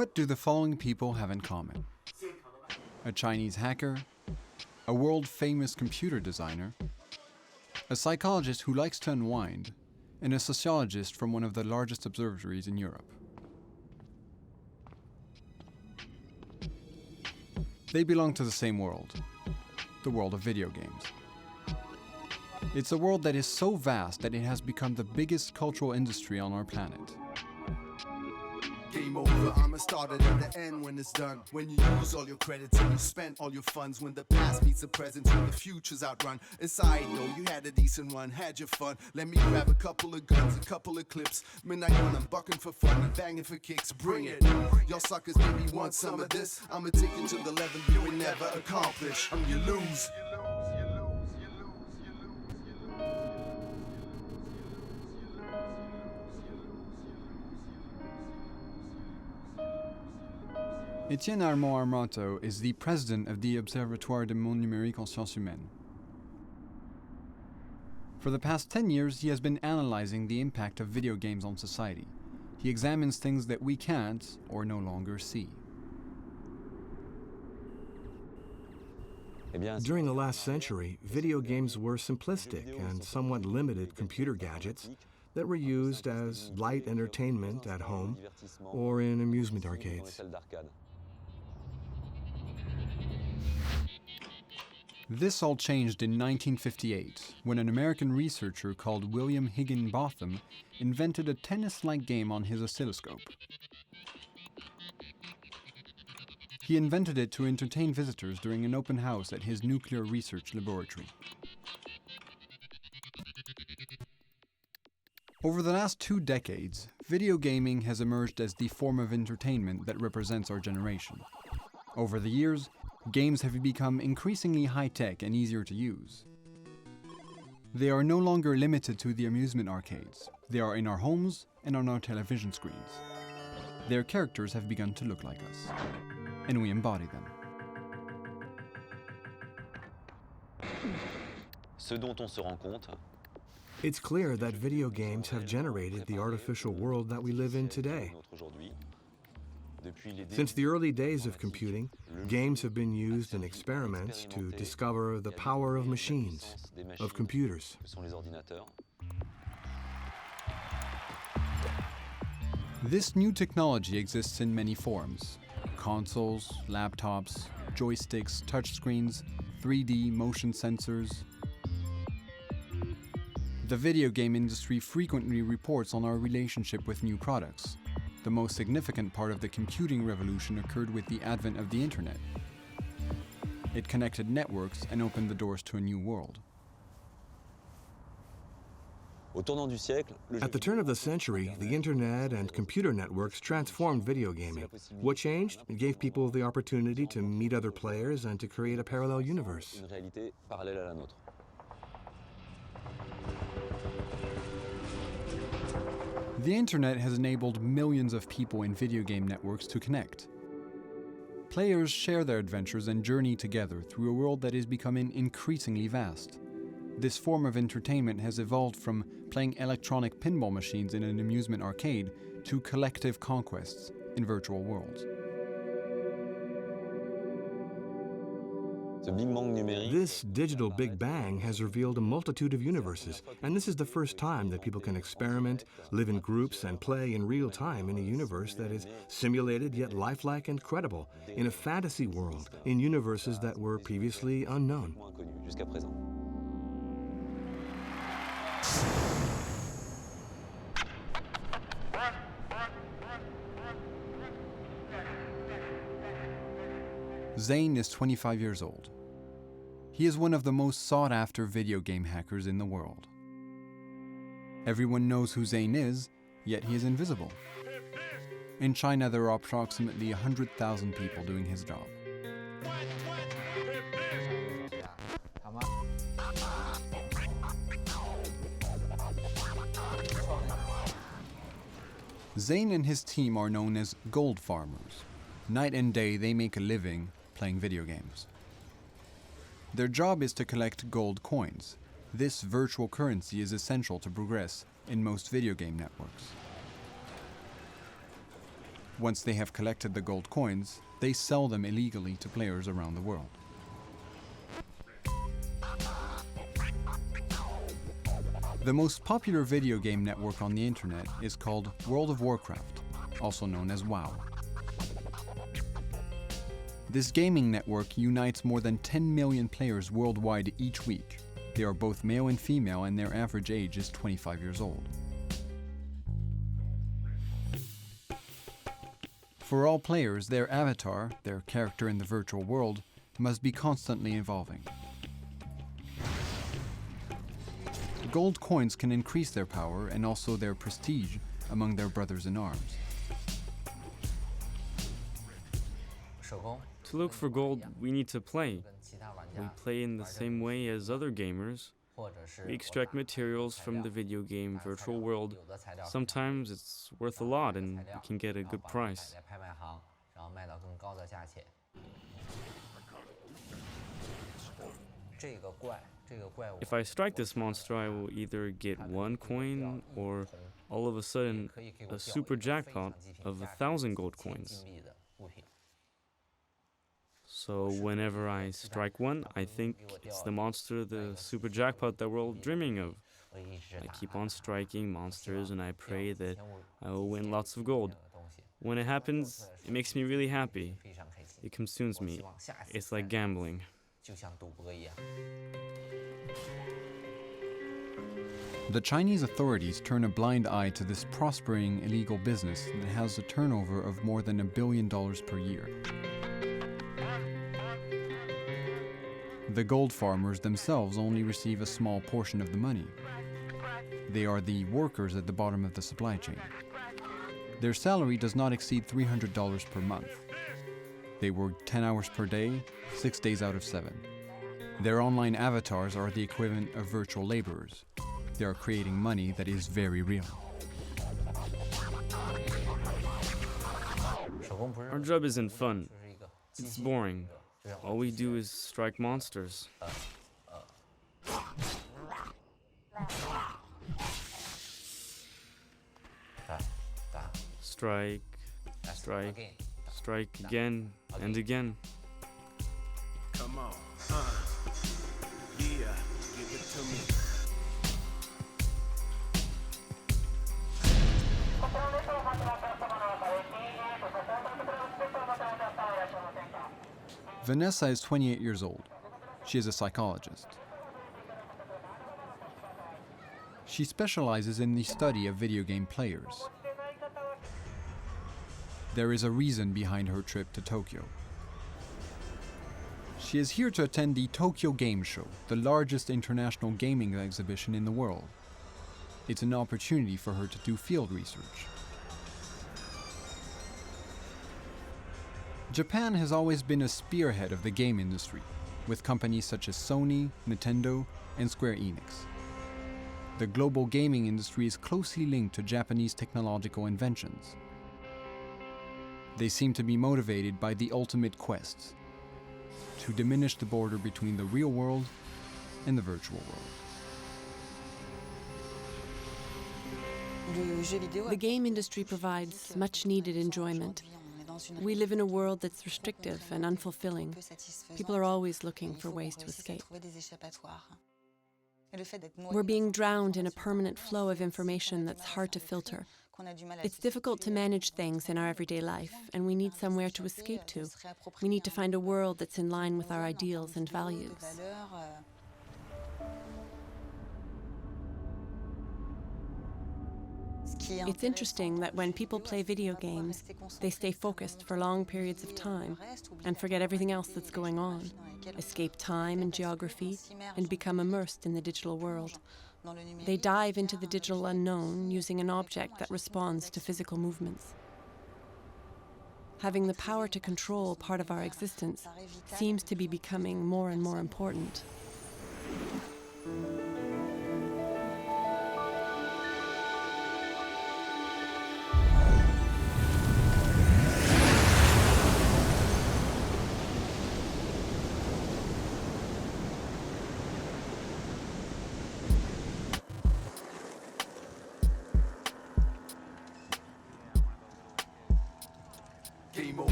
What do the following people have in common? A Chinese hacker, a world-famous computer designer, a psychologist who likes to unwind, and a sociologist from one of the largest observatories in Europe. They belong to the same world, the world of video games. It's a world that is so vast that it has become the biggest cultural industry on our planet. Game over, I'ma start it at the end when it's done. When you use all your credits and you spent all your funds. When the past meets the present, when the future's outrun. Aside though, you had a decent run, had your fun. Let me grab a couple of guns, a couple of clips. Midnight when I'm bucking for fun and banging for kicks, bring it. Y'all suckers maybe want some of this. I'ma take it to the level you will never accomplish. You lose. Etienne Armand-Armato is the president of the Observatoire du Monde Numérique en Sciences Humaines. For the past 10 years, he has been analyzing the impact of video games on society. He examines things that we can't or no longer see. During the last century, video games were simplistic and somewhat limited computer gadgets that were used as light entertainment at home or in amusement arcades. This all changed in 1958, when an American researcher called William Higginbotham invented a tennis-like game on his oscilloscope. He invented it to entertain visitors during an open house at his nuclear research laboratory. Over the last 2 decades, video gaming has emerged as the form of entertainment that represents our generation. Over the years, games have become increasingly high-tech and easier to use. They are no longer limited to the amusement arcades. They are in our homes and on our television screens. Their characters have begun to look like us, and we embody them. Ce dont on se rend compte. It's clear that video games have generated the artificial world that we live in today. Since the early days of computing, games have been used in experiments to discover the power of machines, of computers. This new technology exists in many forms: consoles, laptops, joysticks, touchscreens, 3D motion sensors. The video game industry frequently reports on our relationship with new products. The most significant part of the computing revolution occurred with the advent of the internet. It connected networks and opened the doors to a new world. At the turn of the century, the internet and computer networks transformed video gaming. What changed? It gave people the opportunity to meet other players and to create a parallel universe. The internet has enabled millions of people in video game networks to connect. Players share their adventures and journey together through a world that is becoming increasingly vast. This form of entertainment has evolved from playing electronic pinball machines in an amusement arcade to collective conquests in virtual worlds. This digital Big Bang has revealed a multitude of universes, and this is the first time that people can experiment, live in groups, and play in real time in a universe that is simulated yet lifelike and credible, in a fantasy world, in universes that were previously unknown. Zane is 25 years old. He is one of the most sought-after video game hackers in the world. Everyone knows who Zane is, yet he is invisible. In China, there are approximately 100,000 people doing his job. Zane and his team are known as gold farmers. Night and day, they make a living playing video games. Their job is to collect gold coins. This virtual currency is essential to progress in most video game networks. Once they have collected the gold coins, they sell them illegally to players around the world. The most popular video game network on the internet is called World of Warcraft, also known as WoW. This gaming network unites more than 10 million players worldwide each week. They are both male and female, and their average age is 25 years old. For all players, their avatar, their character in the virtual world, must be constantly evolving. Gold coins can increase their power and also their prestige among their brothers in arms. To look for gold, we need to play. We play in the same way as other gamers. We extract materials from the video game virtual world. Sometimes it's worth a lot and we can get a good price. If I strike this monster, I will either get 1 coin or all of a sudden a super jackpot of 1,000 gold coins. So whenever I strike one, I think it's the monster, the super jackpot that we're all dreaming of. I keep on striking monsters and I pray that I will win lots of gold. When it happens, it makes me really happy. It consumes me. It's like gambling. The Chinese authorities turn a blind eye to this prospering illegal business that has a turnover of more than $1 billion per year. The gold farmers themselves only receive a small portion of the money. They are the workers at the bottom of the supply chain. Their salary does not exceed $300 per month. They work 10 hours per day, 6 days out of 7. Their online avatars are the equivalent of virtual laborers. They are creating money that is very real. Our job isn't fun. It's boring. All we do is strike monsters. Strike, strike, strike again and again. Come on, yeah, give it to me. Vanessa is 28 years old. She is a psychologist. She specializes in the study of video game players. There is a reason behind her trip to Tokyo. She is here to attend the Tokyo Game Show, the largest international gaming exhibition in the world. It's an opportunity for her to do field research. Japan has always been a spearhead of the game industry, with companies such as Sony, Nintendo, and Square Enix. The global gaming industry is closely linked to Japanese technological inventions. They seem to be motivated by the ultimate quest, to diminish the border between the real world and the virtual world. The game industry provides much-needed enjoyment. We live in a world that's restrictive and unfulfilling. People are always looking for ways to escape. We're being drowned in a permanent flow of information that's hard to filter. It's difficult to manage things in our everyday life, and we need somewhere to escape to. We need to find a world that's in line with our ideals and values. It's interesting that when people play video games, they stay focused for long periods of time and forget everything else that's going on, escape time and geography, and become immersed in the digital world. They dive into the digital unknown using an object that responds to physical movements. Having the power to control part of our existence seems to be becoming more and more important.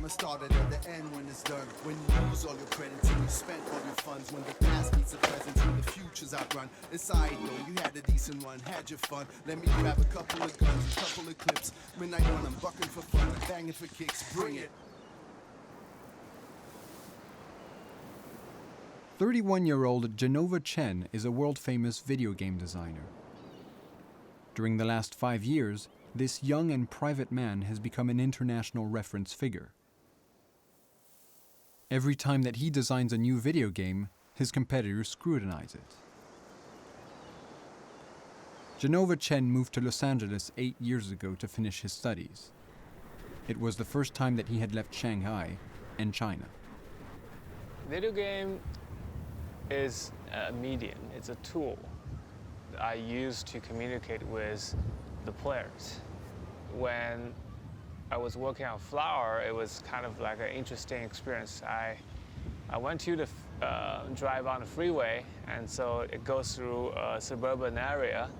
I'ma start it at the end when it's done. When you use all your credits and you spent all your funds. When the past meets the present, when the future's outrun. Aside though, you had a decent run, had your fun. Let me grab a couple of guns, a couple of clips. Midnight run, I'm bucking for fun, I'm banging for kicks. Bring it. 31-year-old Genova Chen is a world-famous video game designer. During the last 5 years, this young and private man has become an international reference figure. Every time that he designs a new video game, his competitors scrutinize it. Genova Chen moved to Los Angeles 8 years ago to finish his studies. It was the first time that he had left Shanghai and China. Video game is a medium, it's a tool I use to communicate with the players. When I was working on Flower, it was kind of like an interesting experience. I went to the drive on the freeway, and so it goes through a suburban area,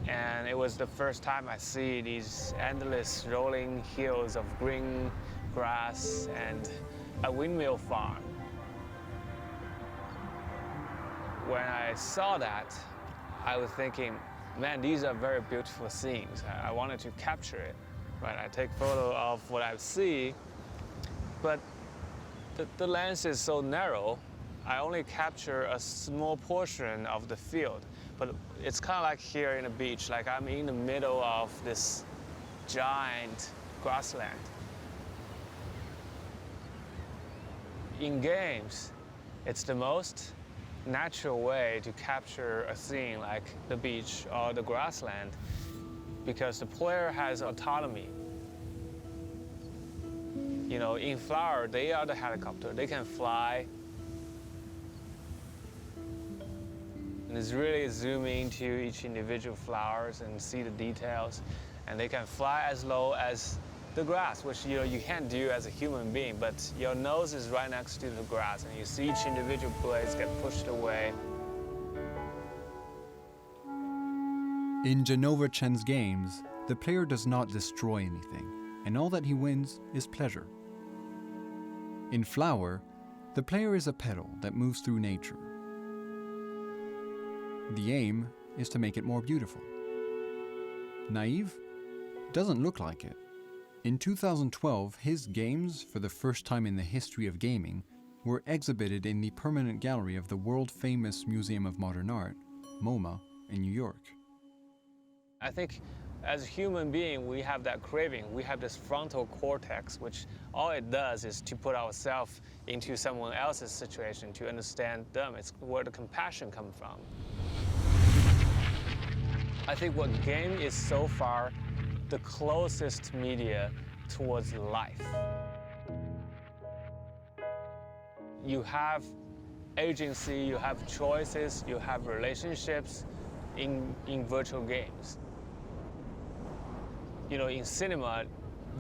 and it was the first time I see these endless rolling hills of green grass and a windmill farm. When I saw that, I was thinking, man, these are very beautiful scenes. I wanted to capture it, right? I take photo of what I see, but the lens is so narrow, I only capture a small portion of the field. But it's kind of like here in the beach, like I'm in the middle of this giant grassland. In games, it's the most natural way to capture a scene like the beach or the grassland because the player has autonomy. You know, in Flower, they are the helicopter. They can fly. And it's really zooming into each individual flowers and see the details. And they can fly as low as the grass, which you can't do as a human being, but your nose is right next to the grass and you see each individual blades get pushed away. In Genova Chen's games, the player does not destroy anything, and all that he wins is pleasure. In Flower, the player is a petal that moves through nature. The aim is to make it more beautiful. Naive? Doesn't look like it. In 2012, his games, for the first time in the history of gaming, were exhibited in the permanent gallery of the world-famous Museum of Modern Art, MoMA, in New York. I think as a human being, we have that craving. We have this frontal cortex, which all it does is to put ourselves into someone else's situation, to understand them. It's where the compassion comes from. I think what game is so far the closest media towards life. You have agency, you have choices, you have relationships in virtual games. You know, in cinema,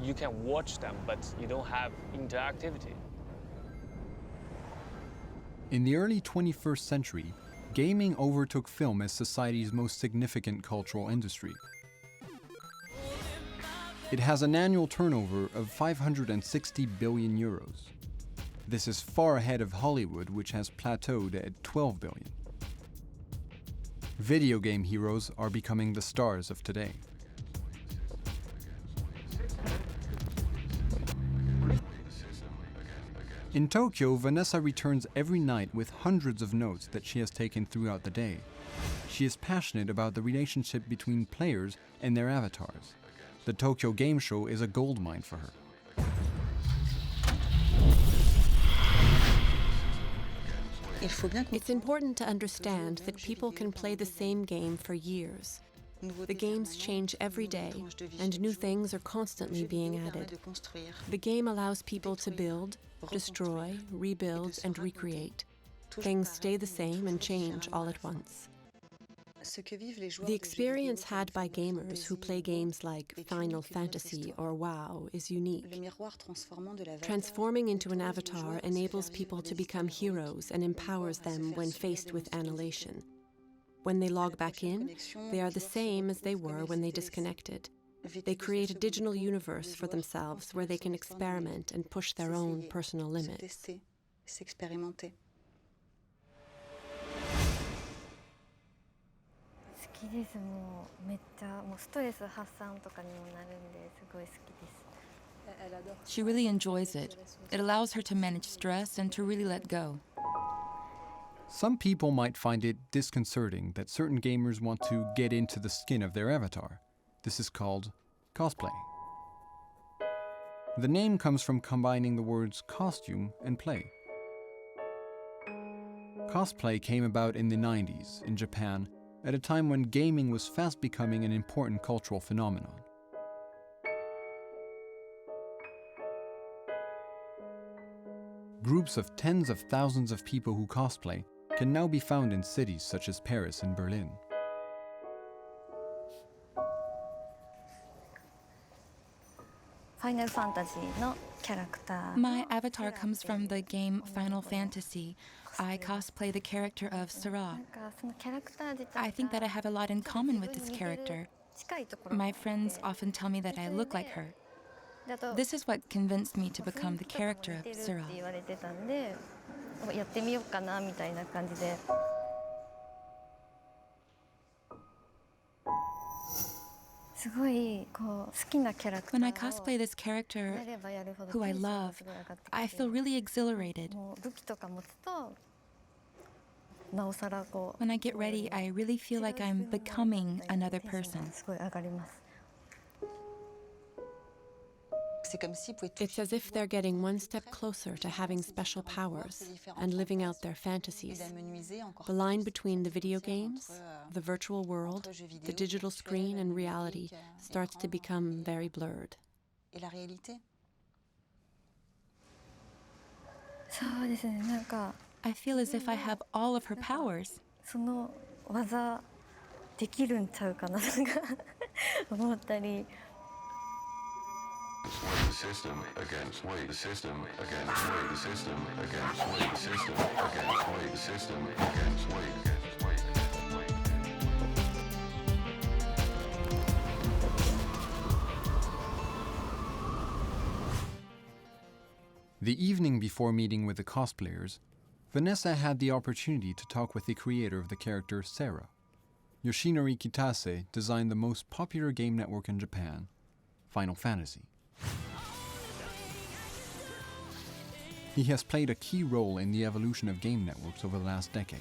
you can watch them, but you don't have interactivity. In the early 21st century, gaming overtook film as society's most significant cultural industry. It has an annual turnover of 560 billion euros. This is far ahead of Hollywood, which has plateaued at 12 billion. Video game heroes are becoming the stars of today. In Tokyo, Vanessa returns every night with hundreds of notes that she has taken throughout the day. She is passionate about the relationship between players and their avatars. The Tokyo Game Show is a goldmine for her. It's important to understand that people can play the same game for years. The games change every day, and new things are constantly being added. The game allows people to build, destroy, rebuild, and recreate. Things stay the same and change all at once. The experience had by gamers who play games like Final Fantasy or WoW is unique. Transforming into an avatar enables people to become heroes and empowers them when faced with annihilation. When they log back in, they are the same as they were when they disconnected. They create a digital universe for themselves where they can experiment and push their own personal limits. She really enjoys it. It allows her to manage stress and to really let go. Some people might find it disconcerting that certain gamers want to get into the skin of their avatar. This is called cosplay. The name comes from combining the words costume and play. Cosplay came about in the 90s in Japan at a time when gaming was fast becoming an important cultural phenomenon. Groups of tens of thousands of people who cosplay can now be found in cities such as Paris and Berlin. My avatar comes from the game Final Fantasy. I cosplay the character of Sarah. I think that I have a lot in common with this character. My friends often tell me that I look like her. This is what convinced me to become the character of Sarah. When I cosplay this character, who I love, I feel really exhilarated. When I get ready, I really feel like I'm becoming another person. It's as if they're getting one step closer to having special powers and living out their fantasies. The line between the video games, the virtual world, the digital screen, and reality starts to become very blurred. I feel as if I have all of her powers. Sway the system against sway the system against sway the system against sway the system against sway the system against sway against sway. The evening before meeting with the cosplayers, Vanessa had the opportunity to talk with the creator of the character Sarah. Yoshinori Kitase designed the most popular game network in Japan, Final Fantasy. He has played a key role in the evolution of game networks over the last decade.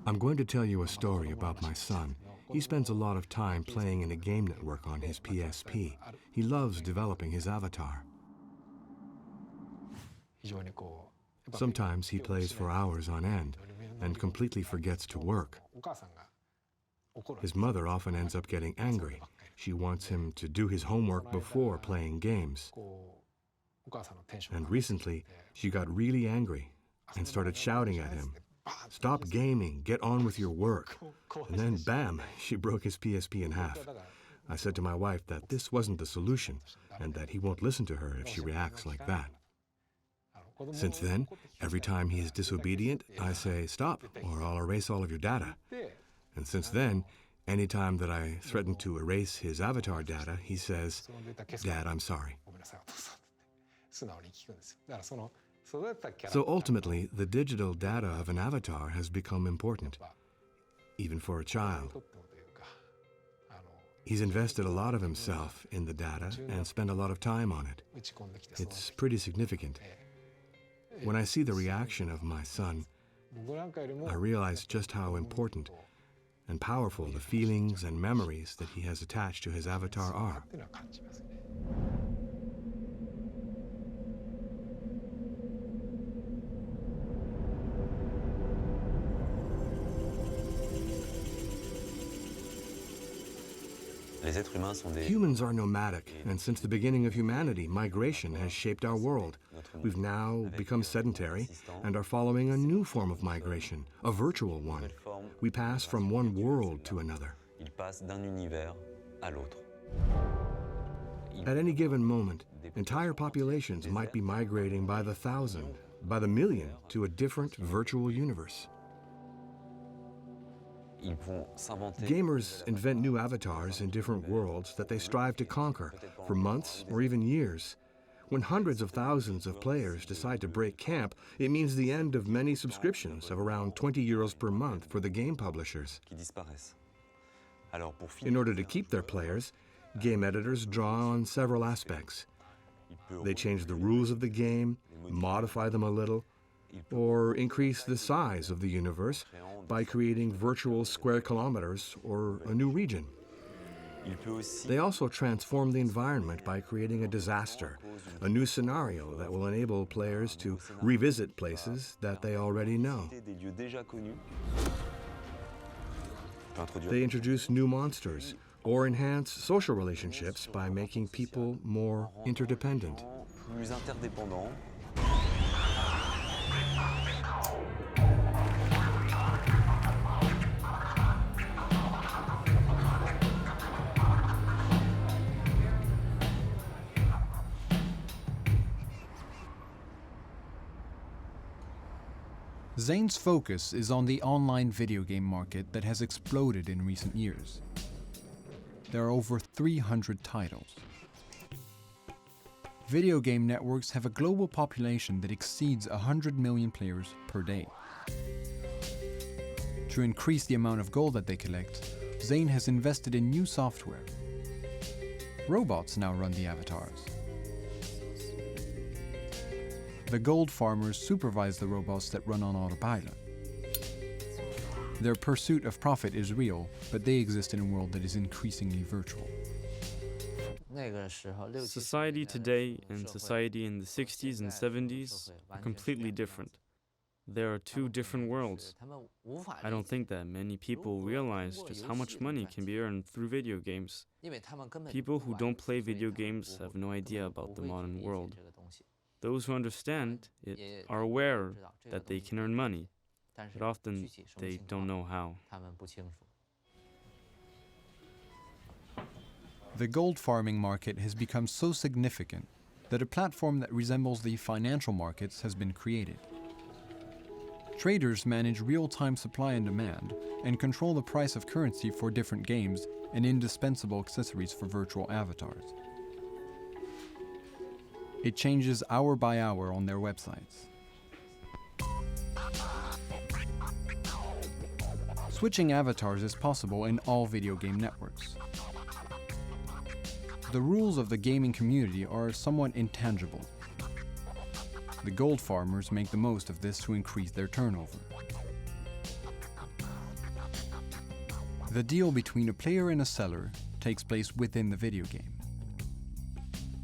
I'm going to tell you a story about my son. He spends a lot of time playing in a game network on his PSP. He loves developing his avatar. Sometimes he plays for hours on end and completely forgets to work. His mother often ends up getting angry. She wants him to do his homework before playing games. And recently, she got really angry and started shouting at him, "Stop gaming, get on with your work." And then, bam, she broke his PSP in half. I said to my wife that this wasn't the solution and that he won't listen to her if she reacts like that. Since then, every time he is disobedient, I say, "Stop, or I'll erase all of your data." And since then, any time that I threaten to erase his avatar data, he says, "Dad, I'm sorry." So ultimately, the digital data of an avatar has become important, even for a child. He's invested a lot of himself in the data and spent a lot of time on it. It's pretty significant. When I see the reaction of my son, I realize just how important and powerful the feelings and memories that he has attached to his avatar are. Humans are nomadic, and since the beginning of humanity, migration has shaped our world. We've now become sedentary and are following a new form of migration, a virtual one. We pass from one world to another. At any given moment, entire populations might be migrating by the thousand, by the million, to a different virtual universe. Gamers invent new avatars in different worlds that they strive to conquer for months or even years. When hundreds of thousands of players decide to break camp, it means the end of many subscriptions of around 20 euros per month for the game publishers. In order to keep their players, game editors draw on several aspects. They change the rules of the game, modify them a little, or increase the size of the universe by creating virtual square kilometers or a new region. They also transform the environment by creating a disaster, a new scenario that will enable players to revisit places that they already know. They introduce new monsters or enhance social relationships by making people more interdependent. Zane's focus is on the online video game market that has exploded in recent years. There are over 300 titles. Video game networks have a global population that exceeds 100 million players per day. To increase the amount of gold that they collect, Zane has invested in new software. Robots now run the avatars. The gold farmers supervise the robots that run on autopilot. Their pursuit of profit is real, but they exist in a world that is increasingly virtual. Society today and society in the 60s and 70s are completely different. There are two different worlds. I don't think that many people realize just how much money can be earned through video games. People who don't play video games have no idea about the modern world. Those who understand it are aware that they can earn money, but often they don't know how. The gold farming market has become so significant that a platform that resembles the financial markets has been created. Traders manage real-time supply and demand and control the price of currency for different games and indispensable accessories for virtual avatars. It changes hour by hour on their websites. Switching avatars is possible in all video game networks. The rules of the gaming community are somewhat intangible. The gold farmers make the most of this to increase their turnover. The deal between a player and a seller takes place within the video game.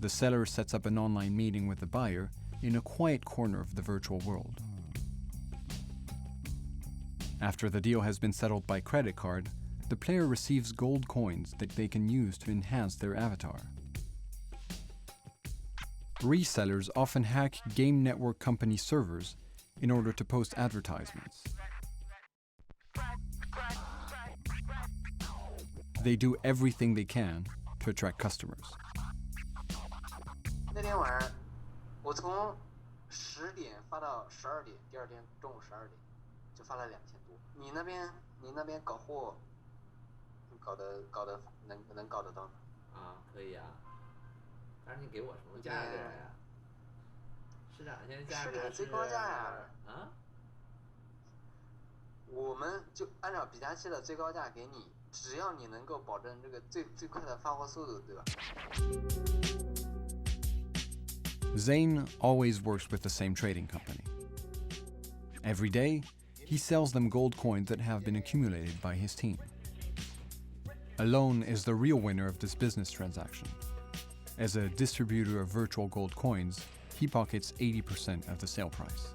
The seller sets up an online meeting with the buyer in a quiet corner of the virtual world. After the deal has been settled by credit card, the player receives gold coins that they can use to enhance their avatar. Resellers often hack game network company servers in order to post advertisements. They do everything they can to attract customers. 那天晚上，我从10点发到12点，第二天中午12点，就发了2000多。你那边搞货，搞得能搞得到吗？啊，可以啊。但是你给我什么价格呀？市场现在价格是最高价呀。啊？我们就按照比价器的最高价给你，只要你能够保证这个最快的发货速度，对吧？ Zane always works with the same trading company. Every day, he sells them gold coins that have been accumulated by his team. Alone is the real winner of this business transaction. As a distributor of virtual gold coins, he pockets 80% of the sale price.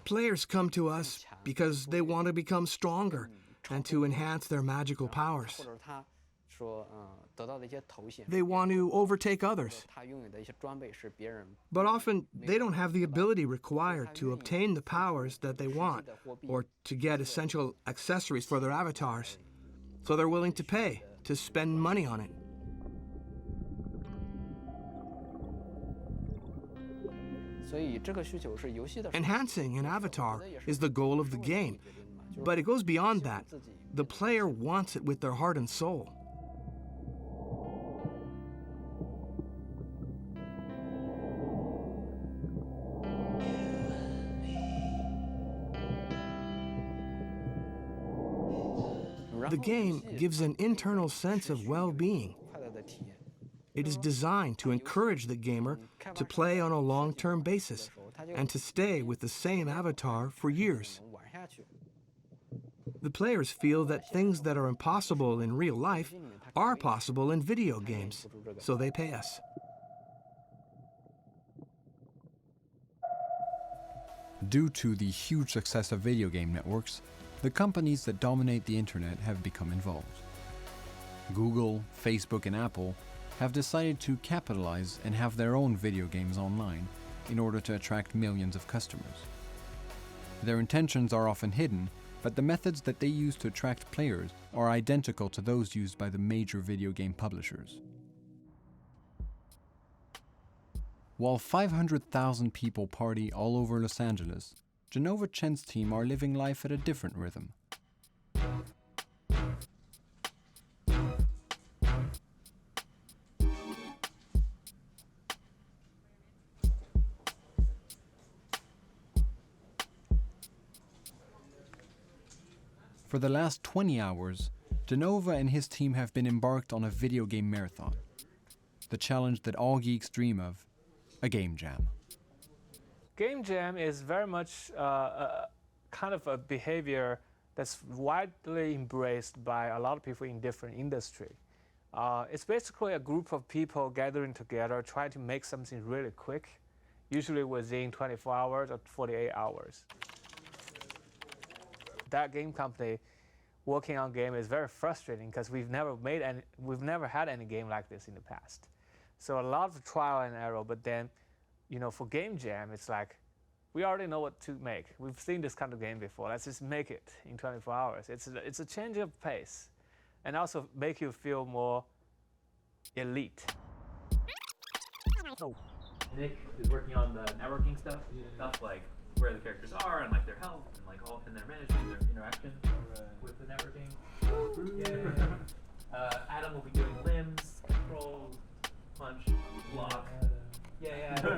Players come to us because they want to become stronger and to enhance their magical powers. They want to overtake others. But often, they don't have the ability required to obtain the powers that they want or to get essential accessories for their avatars. So they're willing to pay, to spend money on it. Enhancing an avatar is the goal of the game, but it goes beyond that. The player wants it with their heart and soul. The game gives an internal sense of well-being. It is designed to encourage the gamer to play on a long-term basis and to stay with the same avatar for years. The players feel that things that are impossible in real life are possible in video games, so they pay us. Due to the huge success of video game networks, the companies that dominate the internet have become involved. Google, Facebook, and Apple have decided to capitalize and have their own video games online in order to attract millions of customers. Their intentions are often hidden, but the methods that they use to attract players are identical to those used by the major video game publishers. While 500,000 people party all over Los Angeles, Genova Chen's team are living life at a different rhythm. For the last 20 hours, Genova and his team have been embarked on a video game marathon. The challenge that all geeks dream of, a game jam. Game jam is very much kind of a behavior that's widely embraced by a lot of people in different industries. It's basically a group of people gathering together, trying to make something really quick, usually within 24 hours or 48 hours. That game company working on game is very frustrating because we've never had any game like this in the past. So a lot of trial and error, but then, you know, for game jam, it's like, we already know what to make. We've seen this kind of game before. Let's just make it in 24 hours. It's a change of pace and also make you feel more elite. Nick is working on the networking stuff like where the characters are and like their health and like all and their management, their interaction with the networking. Adam will be doing limbs, control, punch, block. All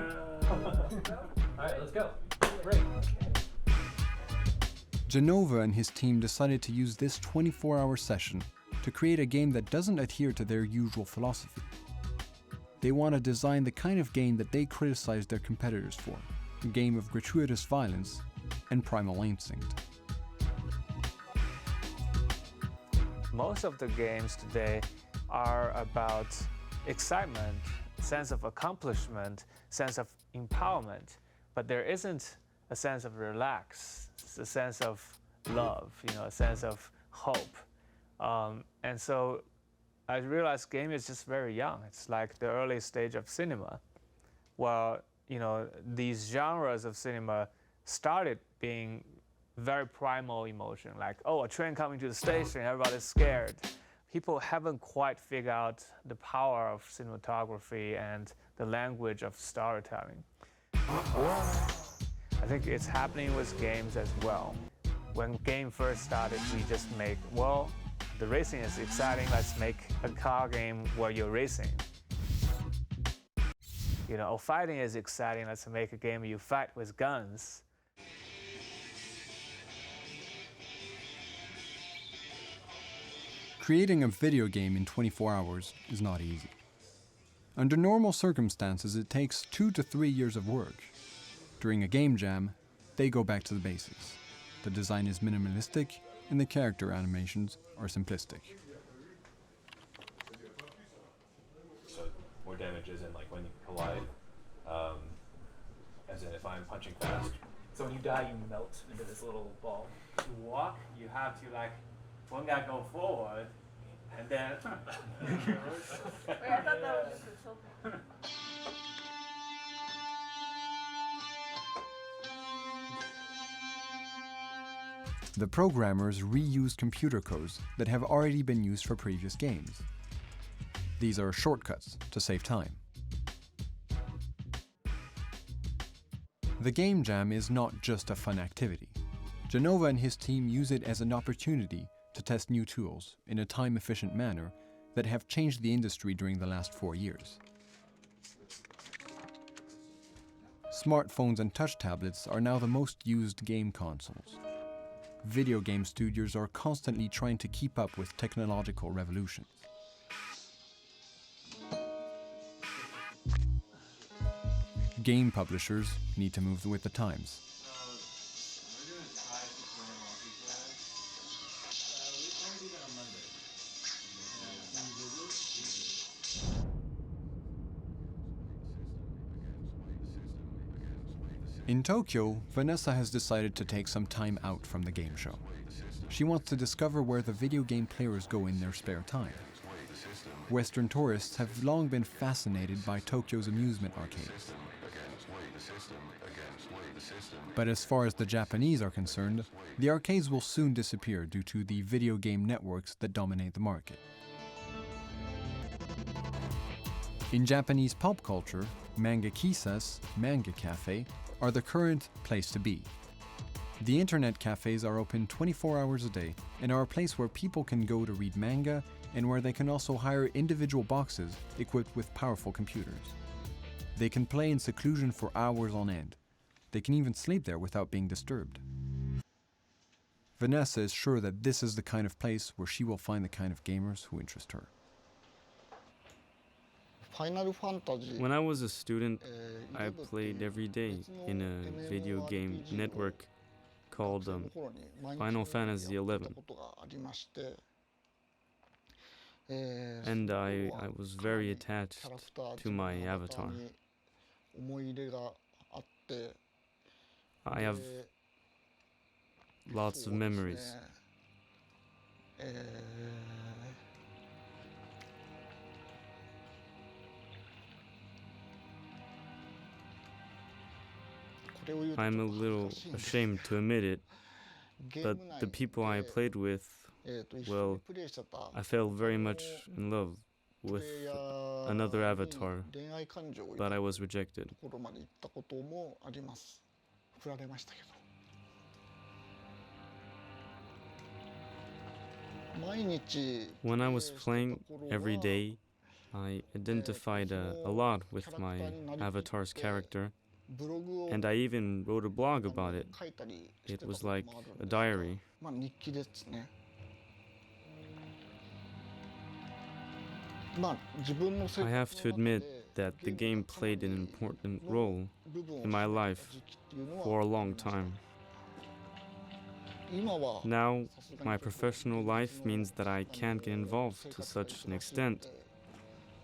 right, let's go. Great. Genova and his team decided to use this 24-hour session to create a game that doesn't adhere to their usual philosophy. They want to design the kind of game that they criticize their competitors for, a game of gratuitous violence and primal instinct. Most of the games today are about excitement, sense of accomplishment, sense of empowerment, but there isn't a sense of relax, a sense of love, you know, a sense of hope. And so I realized game is just very young. It's like the early stage of cinema. Well, you know, these genres of cinema started being very primal emotion, like, oh, a train coming to the station, everybody's scared. People haven't quite figured out the power of cinematography and the language of storytelling. I think it's happening with games as well. When game first started, we just make, well, the racing is exciting, let's make a car game where you're racing. You know, fighting is exciting, let's make a game where you fight with guns. Creating a video game in 24 hours is not easy. Under normal circumstances, it takes 2 to 3 years of work. During a game jam, they go back to the basics. The design is minimalistic, and the character animations are simplistic. So more damage is in like when you collide, as in if I'm punching fast. So when you die, you melt into this little ball. To walk, you have to like, one guy go forward, and then... Wait, I thought that was just a tilting. The programmers reuse computer codes that have already been used for previous games. These are shortcuts to save time. The Game Jam is not just a fun activity. Genova and his team use it as an opportunity to test new tools in a time-efficient manner that have changed the industry during the last 4 years. Smartphones and touch tablets are now the most used game consoles. Video game studios are constantly trying to keep up with technological revolutions. Game publishers need to move with the times. In Tokyo, Vanessa has decided to take some time out from the game show. She wants to discover where the video game players go in their spare time. Western tourists have long been fascinated by Tokyo's amusement arcades. But as far as the Japanese are concerned, the arcades will soon disappear due to the video game networks that dominate the market. In Japanese pulp culture, manga kisas, manga cafe, are the current place to be. The internet cafes are open 24 hours a day and are a place where people can go to read manga and where they can also hire individual boxes equipped with powerful computers. They can play in seclusion for hours on end. They can even sleep there without being disturbed. Vanessa is sure that this is the kind of place where she will find the kind of gamers who interest her. When I was a student, I played every day in a video game network called Final Fantasy XI. And I was very attached to my avatar. I have lots of memories. I'm a little ashamed to admit it, but the people I played with, well, I fell very much in love with another avatar, but I was rejected. When I was playing every day, I identified a lot with my avatar's character, and I even wrote a blog about it. It was like a diary. I have to admit that the game played an important role in my life for a long time. Now, my professional life means that I can't get involved to such an extent.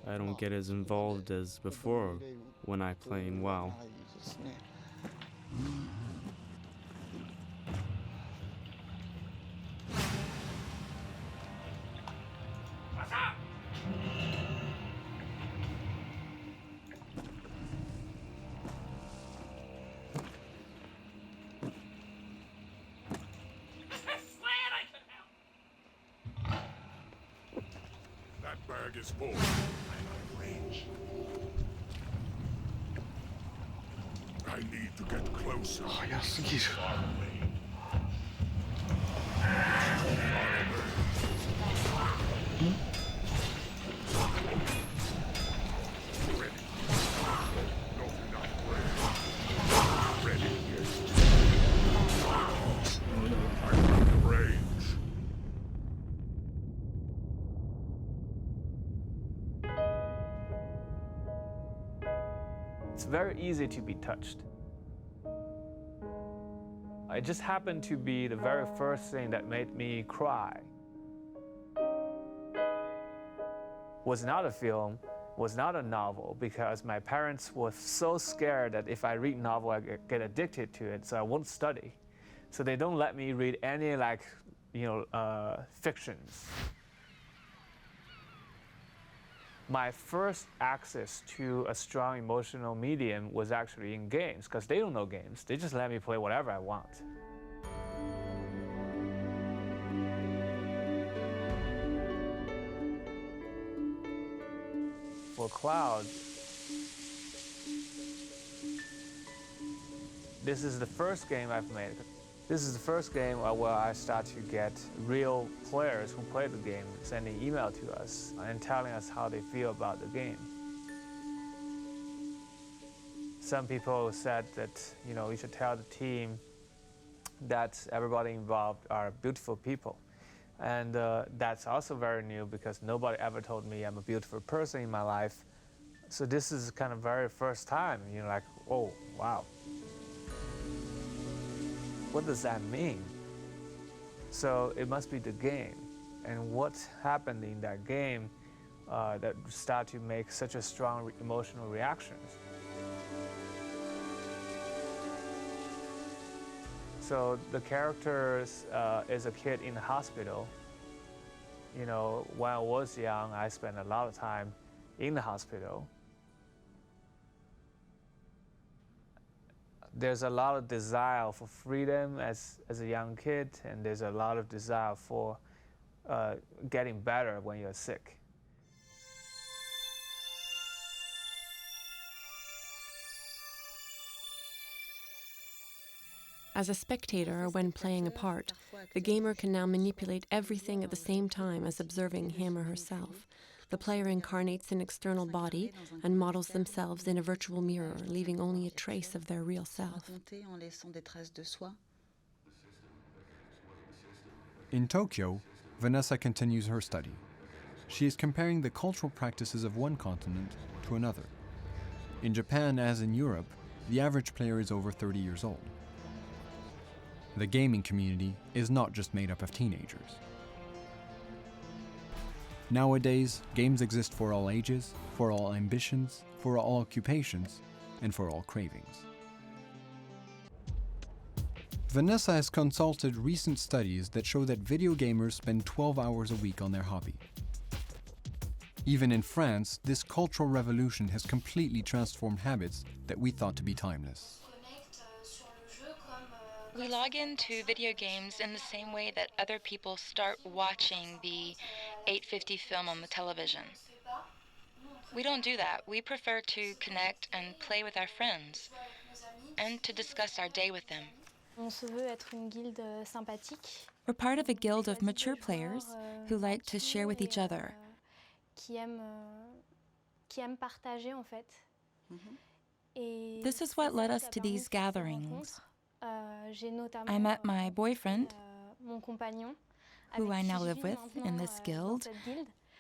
I don't get as involved as before when I play in WoW. That bag is full. I'm out of range. I need to get closer. Far away. It's very easy to be touched. It just happened to be the very first thing that made me cry. Was not a film, was not a novel, because my parents were so scared that if I read novel, I get addicted to it, so I won't study. So they don't let me read any fictions. My first access to a strong emotional medium was actually in games, because they don't know games. They just let me play whatever I want. For Cloud, this is the first game I've made. This is the first game where I start to get real players who play the game sending email to us and telling us how they feel about the game. Some people said that, you know, we should tell the team that everybody involved are beautiful people. And that's also very new because nobody ever told me I'm a beautiful person in my life. So this is kind of very first time, you know, like, oh, wow. What does that mean? So it must be the game. And what happened in that game that start to make such a strong emotional reactions. So the character is a kid in the hospital. You know, when I was young, I spent a lot of time in the hospital. There's a lot of desire for freedom as a young kid, and there's a lot of desire for getting better when you're sick. As a spectator or when playing a part, the gamer can now manipulate everything at the same time as observing him or herself. The player incarnates an external body and models themselves in a virtual mirror, leaving only a trace of their real self. In Tokyo, Vanessa continues her study. She is comparing the cultural practices of one continent to another. In Japan, as in Europe, the average player is over 30 years old. The gaming community is not just made up of teenagers. Nowadays, games exist for all ages, for all ambitions, for all occupations, and for all cravings. Vanessa has consulted recent studies that show that video gamers spend 12 hours a week on their hobby. Even in France, this cultural revolution has completely transformed habits that we thought to be timeless. We log into video games in the same way that other people start watching the 8:50 film on the television. We don't do that. We prefer to connect and play with our friends and to discuss our day with them. We're part of a guild of mature players who like to share with each other. This is what led us to these gatherings. I met my boyfriend, who I now live with in this guild,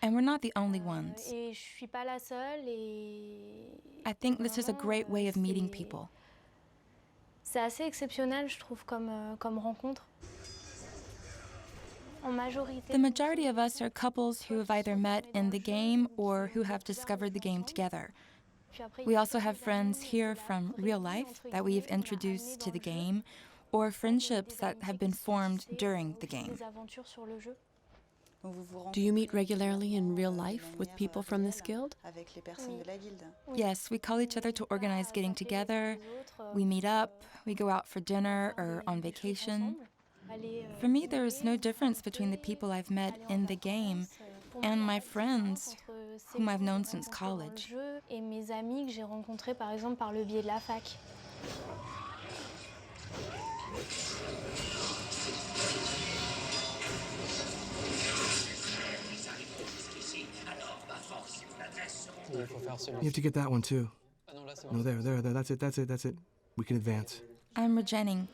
and we're not the only ones. I think this is a great way of meeting people. C'est assez exceptionnel, je trouve, comme rencontre. The majority of us are couples who have either met in the game or who have discovered the game together. We also have friends here from real life that we've introduced to the game, or friendships that have been formed during the game. Do you meet regularly in real life with people from this guild? Yes, we call each other to organize getting together. We meet up, we go out for dinner or on vacation. For me, there is no difference between the people I've met in the game and my friends whom I've known since college. Et mes amis que j'ai rencontrés par exemple par le biais de la fac. You have to get that one too. No, there, that's it. We can advance. I'm regenning.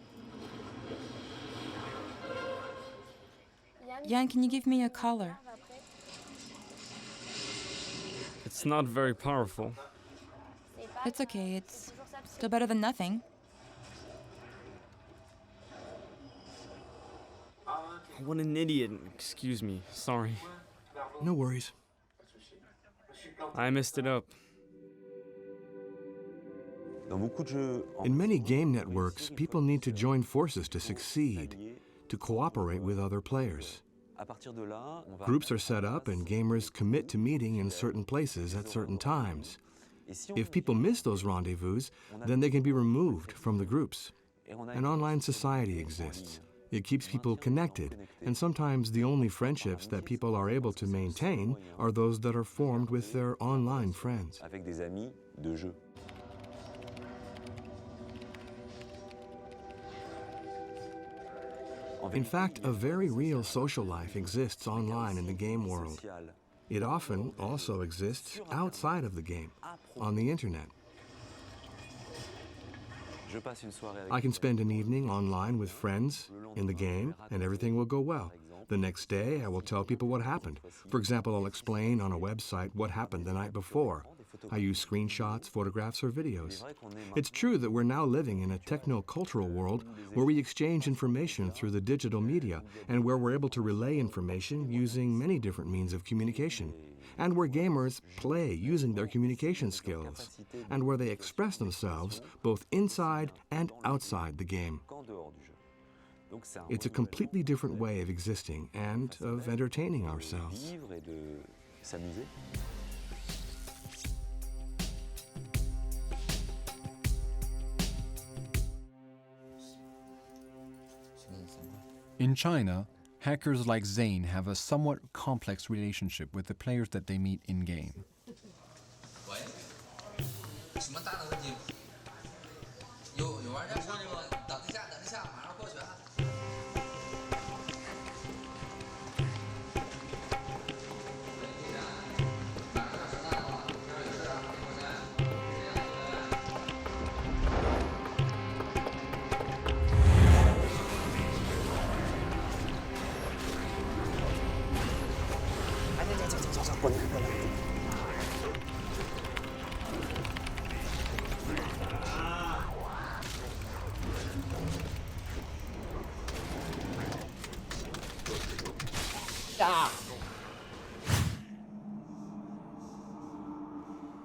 Jan, can you give me a collar? It's not very powerful. It's okay, it's still better than nothing. What an idiot. Excuse me. Sorry. No worries. I messed it up. In many game networks, people need to join forces to succeed, to cooperate with other players. Groups are set up and gamers commit to meeting in certain places at certain times. If people miss those rendezvous, then they can be removed from the groups. An online society exists. It keeps people connected, and sometimes the only friendships that people are able to maintain are those that are formed with their online friends. In fact, a very real social life exists online in the game world. It often also exists outside of the game, on the internet. I can spend an evening online with friends in the game, and everything will go well. The next day, I will tell people what happened. For example, I'll explain on a website what happened the night before. I use screenshots, photographs, or videos. It's true that we're now living in a techno-cultural world where we exchange information through the digital media and where we're able to relay information using many different means of communication, and where gamers play using their communication skills, and where they express themselves both inside and outside the game. It's a completely different way of existing and of entertaining ourselves. In China, hackers like Zane have a somewhat complex relationship with the players that they meet in-game.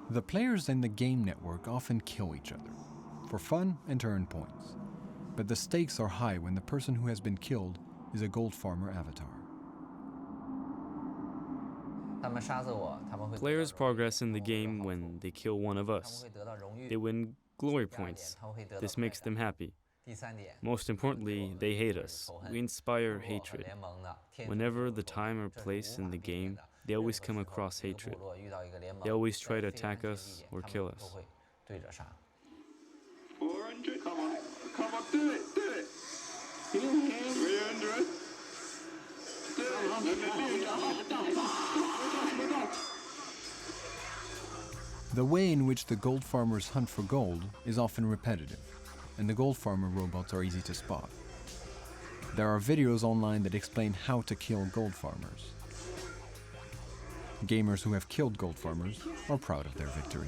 The players in the game network often kill each other, for fun and to earn points. But the stakes are high when the person who has been killed is a gold farmer avatar. Players progress in the game when they kill one of us. They win glory points. This makes them happy. Most importantly, they hate us. We inspire hatred. Whenever the time or place in the game, they always come across hatred. They always try to attack us or kill us. The way in which the gold farmers hunt for gold is often repetitive, and the gold farmer robots are easy to spot. There are videos online that explain how to kill gold farmers. Gamers who have killed gold farmers are proud of their victory.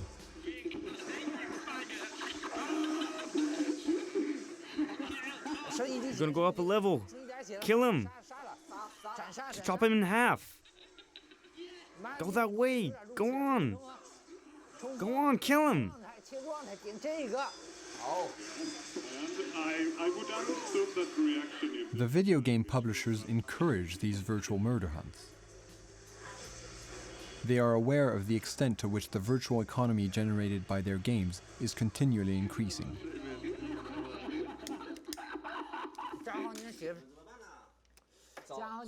He's gonna go up a level. Kill him. Chop him in half. Go that way. Go on. Go on, kill him. The video game publishers encourage these virtual murder hunts. They are aware of the extent to which the virtual economy generated by their games is continually increasing.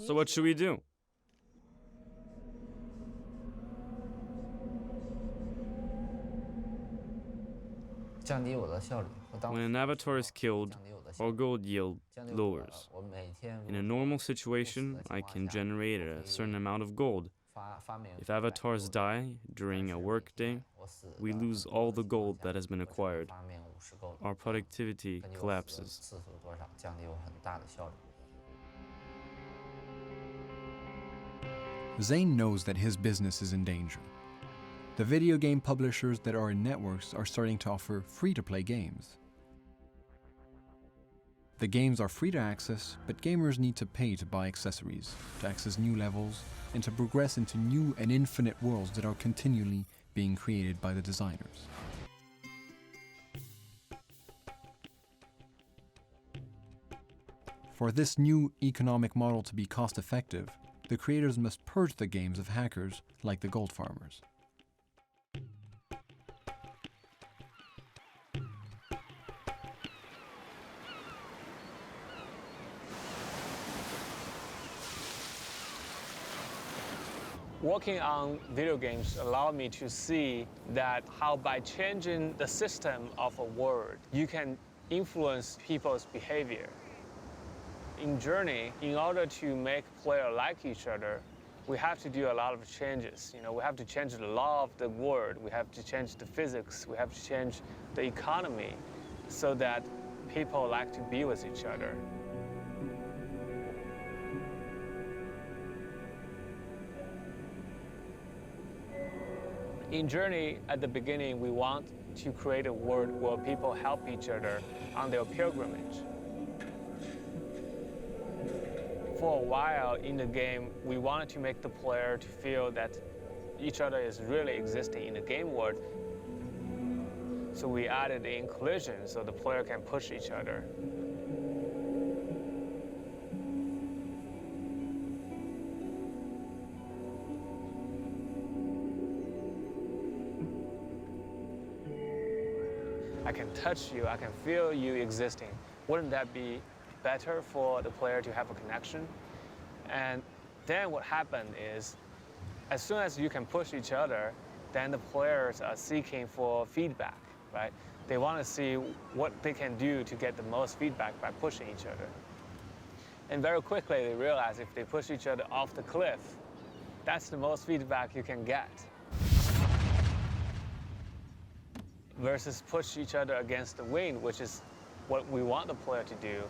So what should we do? When an avatar is killed, our gold yield lowers. In a normal situation, I can generate a certain amount of gold. If avatars die during a workday, we lose all the gold that has been acquired. Our productivity collapses. Zane knows that his business is in danger. The video game publishers that are in networks are starting to offer free-to-play games. The games are free to access, but gamers need to pay to buy accessories, to access new levels, and to progress into new and infinite worlds that are continually being created by the designers. For this new economic model to be cost-effective, the creators must purge the games of hackers like the gold farmers. Working on video games allowed me to see that how by changing the system of a word, you can influence people's behavior. In Journey, in order to make players like each other, we have to do a lot of changes. We have to change the law of the world, we have to change the physics, we have to change the economy so that people like to be with each other. In Journey, at the beginning, we want to create a world where people help each other on their pilgrimage. For a while in the game, we wanted to make the player to feel that each other is really existing in the game world. So we added in collision so the player can push each other. I can touch you, I can feel you existing. Wouldn't that be better for the player to have a connection? And then what happened is, as soon as you can push each other, then the players are seeking for feedback, right? They want to see what they can do to get the most feedback by pushing each other. And very quickly they realize if they push each other off the cliff, that's the most feedback you can get. Versus push each other against the wind, which is what we want the player to do.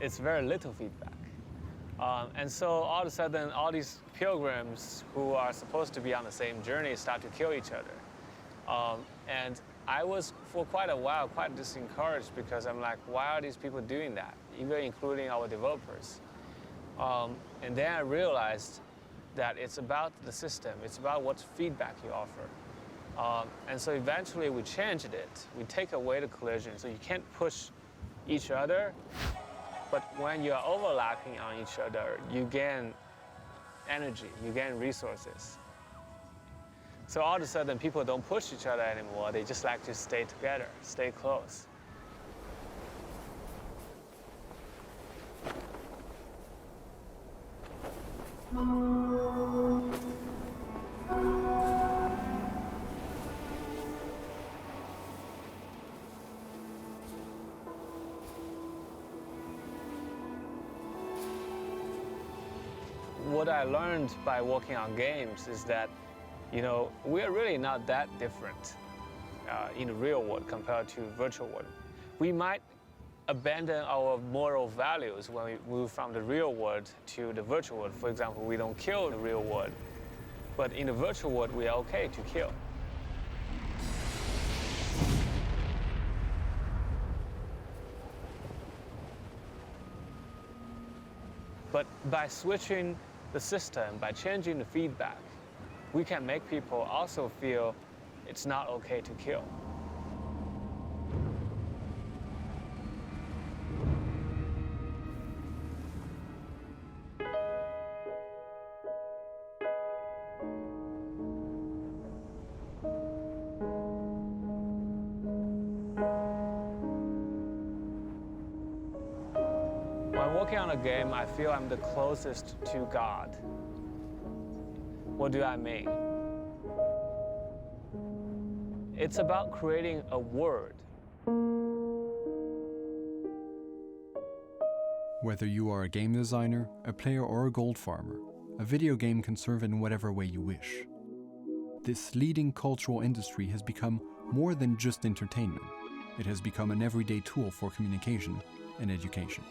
It's very little feedback. And so all of a sudden, all these pilgrims who are supposed to be on the same journey start to kill each other. And I was, for quite a while, quite discouraged because I'm like, why are these people doing that? Even including our developers. And then I realized that it's about the system. It's about what feedback you offer. And so eventually we changed it. We take away the collision, so you can't push each other, but when you're overlapping on each other, you gain energy, you gain resources. So all of a sudden, people don't push each other anymore. They just like to stay together, stay close. What I learned by working on games is that, we're really not that different in the real world compared to virtual world. We might abandon our moral values when we move from the real world to the virtual world. For example, we don't kill the real world, but in the virtual world, we are okay to kill. But by switching the system, by changing the feedback, we can make people also feel it's not okay to kill. When working on a game, I feel I'm the closest to God. What do I mean? It's about creating a world. Whether you are a game designer, a player, or a gold farmer, a video game can serve in whatever way you wish. This leading cultural industry has become more than just entertainment. It has become an everyday tool for communication and education.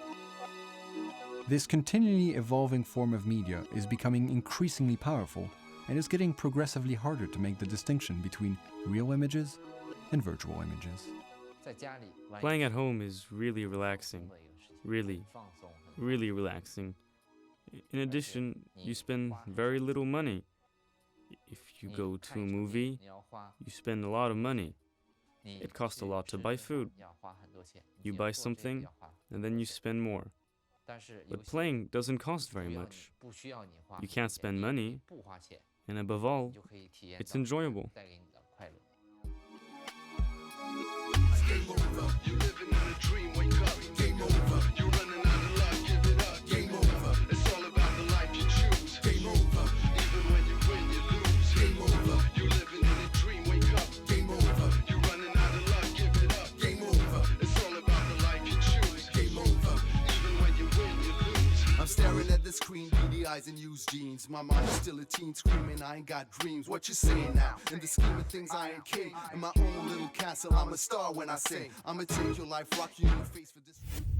This continually evolving form of media is becoming increasingly powerful and is getting progressively harder to make the distinction between real images and virtual images. Playing at home is really relaxing. Really relaxing. In addition, you spend very little money. If you go to a movie, you spend a lot of money. It costs a lot to buy food. You buy something, and then you spend more. But playing doesn't cost very much. You can't spend money, and above all, it's enjoyable. Game over. You living in a dream, wake up. Game over. You running out of luck, give it up. Game over. It's all about the life you choose. Game over. Even when you win, you lose. Game over. You living in a dream, wake up. Game over. You running out of luck, give it up. Game over. size and used jeans. My mind is still a teen screaming, I ain't got dreams. What you saying now? In the scheme of things, I ain't king. In my own little castle, I'm a star when I sing. I'ma take your life, rock you in the face for this.